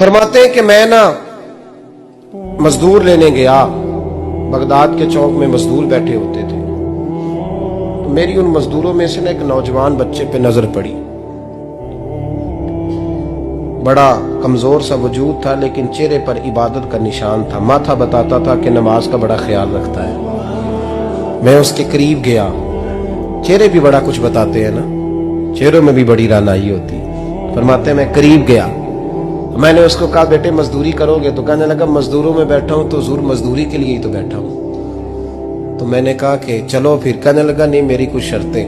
फरमाते हैं कि मैं ना मजदूर लेने गया, बगदाद के चौक में मजदूर बैठे होते थे, तो मेरी उन मजदूरों में से ना एक नौजवान बच्चे पे नजर पड़ी। बड़ा कमजोर सा वजूद था, लेकिन चेहरे पर इबादत का निशान था। माथा बताता था कि नमाज का बड़ा ख्याल रखता है। मैं उसके करीब गया। चेहरे भी बड़ा कुछ बताते हैं ना, चेहरों में भी बड़ी रानाई होती है। फरमाते हैं मैं करीब गया, मैंने उसको कहा बेटे मजदूरी करोगे? तो कहने लगा मजदूरों में बैठा हूं तो जरूर मजदूरी के लिए ही तो बैठा हूं। तो मैंने कहा कि चलो फिर। कहने लगा नहीं, मेरी कुछ शर्तें।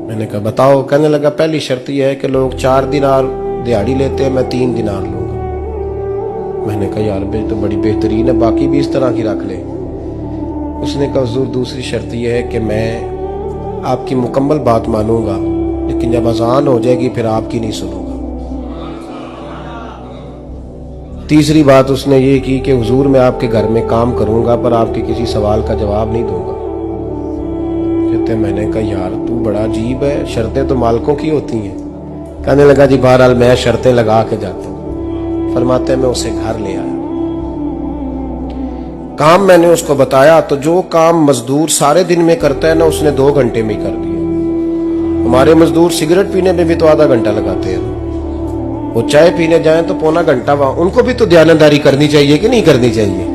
मैंने कहा बताओ? कहने लगा पहली शर्त यह है कि लोग 4 दिनार दिहाड़ी लेते हैं, मैं 3 दिनार लूंगा। मैंने कहा यार बे तो बड़ी बेहतरीन है, बाकी भी इस तरह की रख ले। उसने कहा हुजूर दूसरी शर्त यह है कि मैं आपकी मुकम्मल बात मानूंगा, लेकिन जब अजान हो जाएगी फिर आपकी नहीं सुनूंगा। तीसरी बात उसने ये की कि हुजूर मैं आपके घर में काम करूंगा पर आपके किसी सवाल का जवाब नहीं दूंगा। कहते मैंने कहा यार तू बड़ा अजीब है, शर्तें तो मालिकों की होती हैं। कहने लगा जी बहरहाल मैं शर्तें लगा के जाता हूं। फरमाते मैं उसे घर ले आया, काम मैंने उसको बताया, तो जो काम मजदूर सारे दिन में करता है ना उसने 2 घंटे में ही कर दिया। हमारे मजदूर सिगरेट पीने में भी तो आधा घंटा लगाते हैं, वो चाय पीने जाएं तो पौना घंटा। वहां उनको भी तो दयानतदारी करनी चाहिए कि नहीं करनी चाहिए?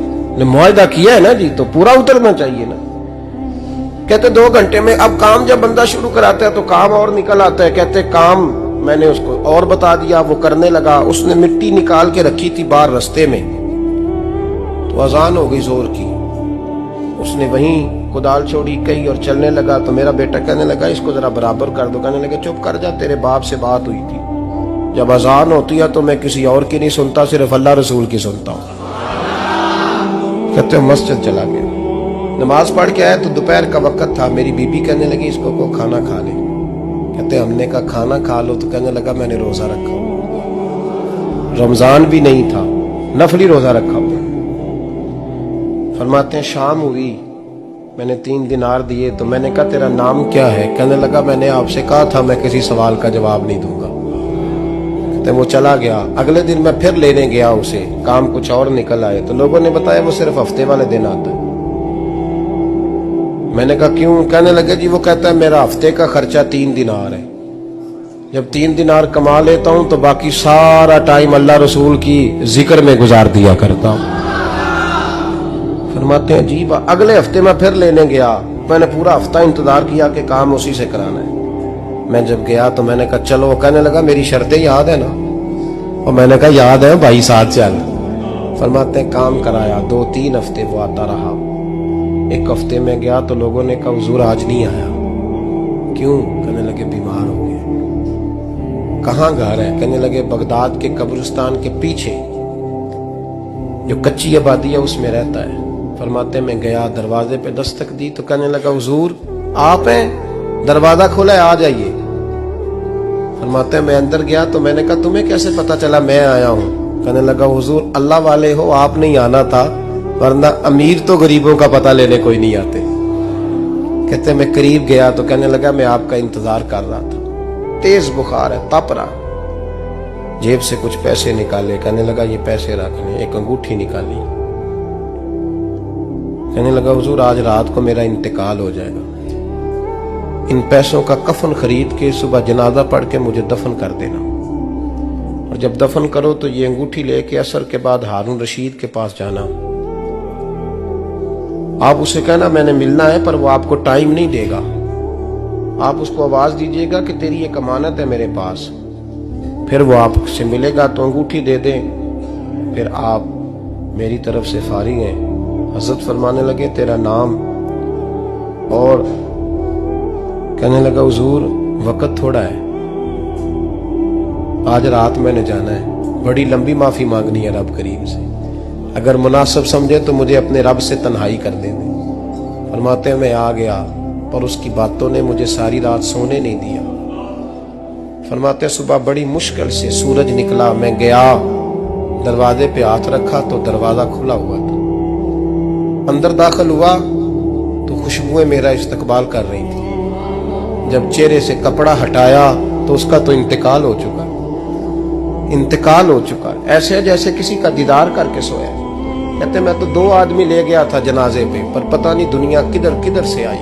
मुआहदा किया है ना जी, तो पूरा उतरना चाहिए ना। कहते 2 घंटे में। अब काम जब बंदा शुरू कराता है तो काम और निकल आता है। कहते काम मैंने उसको और बता दिया, वो करने लगा। उसने मिट्टी निकाल के रखी थी बाहर रास्ते में, तो अजान हो गई जोर की। उसने वहीं कुदाल छोड़ी कही और चलने लगा। तो मेरा बेटा कहने लगा इसको जरा बराबर कर दो। कहने लगा चुप कर जा, तेरे बाप से बात हुई थी, जब अजान होती है तो मैं किसी और की नहीं सुनता, सिर्फ अल्लाह रसूल की सुनता हूं। कहते मस्जिद चला गया, नमाज पढ़ के आया तो दोपहर का वक्त था। मेरी बीबी कहने लगी इसको को खाना खा ले। कहते हमने कहा खाना खा लो, तो कहने लगा मैंने रोजा रखा, रमजान भी नहीं था, नफली रोजा रखा हुआ। फरमाते हैं शाम हुई, मैंने 3 दिनार दिए। तो मैंने कहा तेरा नाम क्या है? कहने लगा मैंने आपसे कहा था मैं किसी सवाल का जवाब नहीं दूंगा। तो वो चला गया। अगले दिन मैं फिर लेने गया उसे, काम कुछ और निकल आए। तो लोगों ने बताया वो सिर्फ हफ्ते वाले दिन आता है। मैंने कहा क्यों? कहने लगे जी वो कहता है मेरा हफ्ते का खर्चा 3 दिनार है, जब 3 दिनार कमा लेता हूं तो बाकी सारा टाइम अल्लाह रसूल की जिक्र में गुजार दिया करता हूं। फरमाते हैं अजीब। अगले हफ्ते मैं फिर लेने गया, मैंने पूरा हफ्ता इंतजार किया कि काम उसी से कराना है। मैं जब गया तो मैंने कहा चलो। कहने लगा मेरी शर्तें याद है ना? और मैंने कहा याद है भाई साथ चल। फरमाते हैं काम कराया, 2-3 हफ्ते वो आता रहा। एक हफ्ते में गया तो लोगों ने कहा हुजूर आज नहीं आया। क्यों? कहने लगे बीमार हो गए। कहाँ घर है? कहने लगे बगदाद के कब्रिस्तान के पीछे जो कच्ची आबादी है उसमें रहता है। फरमाते मैं गया, दरवाजे पे दस्तक दी तो कहने लगा हुजूर आप हैं? दरवाजा खोला है, आ जाइए। फरमाते मैं अंदर गया तो मैंने कहा तुम्हें कैसे पता चला मैं आया हूं? कहने लगा हुजूर अल्लाह वाले हो, आप नहीं आना था, वरना अमीर तो गरीबों का पता लेने कोई नहीं आते। कहते मैं करीब गया तो कहने लगा मैं आपका इंतजार कर रहा था, तेज बुखार है, तप रहा। जेब से कुछ पैसे निकाले, कहने लगा ये पैसे रखने। एक अंगूठी निकाली, कहने लगा हुजूर आज रात को मेरा इंतकाल हो जाएगा, इन पैसों का कफन खरीद के सुबह जनाजा पढ़ के मुझे दफन कर देना, और जब दफन करो तो ये अंगूठी लेके असर के बाद हारून रशीद के पास जाना। आप उसे कहना मैंने मिलना है, पर वो आपको टाइम नहीं देगा। आप उसको आवाज दीजिएगा कि तेरी एक अमानत है मेरे पास। फिर वो आपसे मिलेगा तो अंगूठी दे दे, फिर आप मेरी तरफ से फारिग हैं। हजरत फरमाने लगे तेरा नाम? और कहने लगा हुजूर वक्त थोड़ा है, आज रात मैंने जाना है, बड़ी लंबी माफी मांगनी है रब करीम से, अगर मुनासिब समझे तो मुझे अपने रब से तन्हाई कर देने। फरमाते हैं मैं आ गया, पर उसकी बातों ने मुझे सारी रात सोने नहीं दिया। फरमाते हैं सुबह बड़ी मुश्किल से सूरज निकला, मैं गया, दरवाजे पे हाथ रखा तो दरवाजा खुला हुआ था। अंदर दाखिल हुआ तो खुशबुएं मेरा इस्तकबाल कर रही थी। जब चेहरे से कपड़ा हटाया तो उसका तो इंतकाल हो चुका। इंतकाल हो चुका है, ऐसे जैसे किसी का दीदार करके सोया। कहते मैं तो 2 आदमी ले गया था जनाजे पे, पर पता नहीं दुनिया किधर किधर से आई,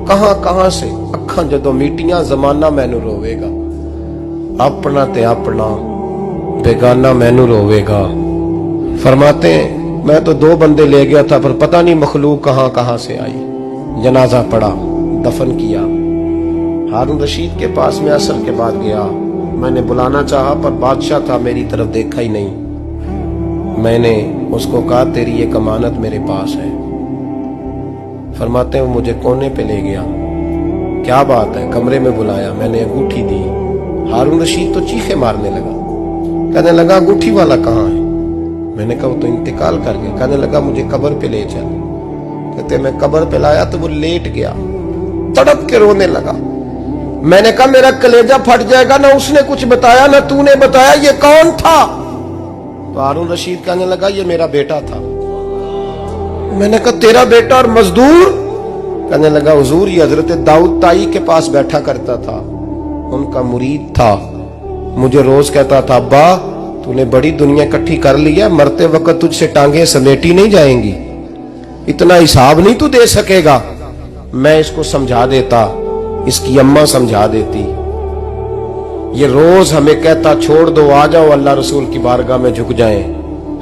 कहां कहां से। अखा जदों मीटियां जमाना मैनू रोवेगा, अपना ते अपना बेगाना मैनू रोवेगा। फरमाते हैं मैं तो 2 बंदे ले गया था, पर पता नहीं मखलूक कहां कहां से आई। जनाजा पड़ा, दफन किया। हारून रशीद के पास में असर के बाद गया, मैंने बुलाना चाहा पर बादशाह था, मेरी तरफ देखा ही नहीं। मैंने उसको कहा तेरी ये अमानत मेरे पास है। फरमाते हैं वो मुझे कोने पे ले गया, क्या बात है, कमरे में बुलाया, मैंने अंगूठी दी। हारून रशीद तो चीखे मारने लगा, कहने लगा अंगूठी वाला कहाँ है? मैंने कहा वो तो इंतकाल कर गया। कहने लगा मुझे कब्र पे ले चल। कहते मैं कब्र पे लाया तो वो लेट गया, तड़प के रोने लगा। मैंने कहा मेरा कलेजा फट जाएगा, ना उसने कुछ बताया ना तूने बताया, ये कौन था? तो हारून रशीद कहने लगा ये मेरा बेटा था। मैंने कहा तेरा बेटा और मजदूर? कहने लगा हुजूर ये हजरत दाऊद ताई के पास बैठा करता था, उनका मुरीद था, मुझे रोज कहता था अब्बा तूने बड़ी दुनिया इकट्ठी कर ली है, मरते वक्त तुझसे टांगे समेटी नहीं जाएंगी, इतना हिसाब नहीं तू दे सकेगा। मैं इसको समझा देता, इसकी अम्मा समझा देती। ये रोज हमें कहता छोड़ दो, आ जाओ अल्लाह रसूल की बारगाह में झुक जाएं।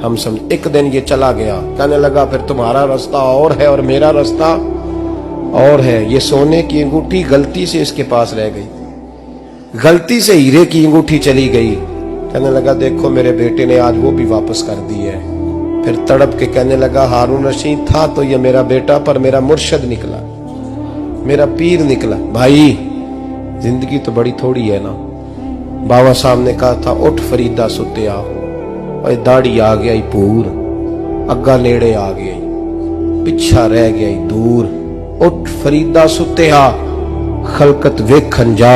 हम समझ। एक दिन ये चला गया, कहने लगा फिर तुम्हारा रास्ता और है और मेरा रास्ता और है। ये सोने की अंगूठी गलती से इसके पास रह गई, गलती से हीरे की अंगूठी चली गई। कहने लगा देखो मेरे बेटे ने आज वो भी वापस कर दी है। फिर तड़प के कहने लगा हारून रशीद था तो ये मेरा बेटा, पर मेरा मुर्शद निकला, मेरा पीर निकला। भाई जिंदगी तो बड़ी थोड़ी है ना। बाबा साहब ने कहा था उठ फरीदा सुत्या, और दाढ़ी आ गया पूर, अग्गा नेड़े आ गया, पिछा रह गया दूर। उठ फरीदा सुत्या, खलकत वेखन जा,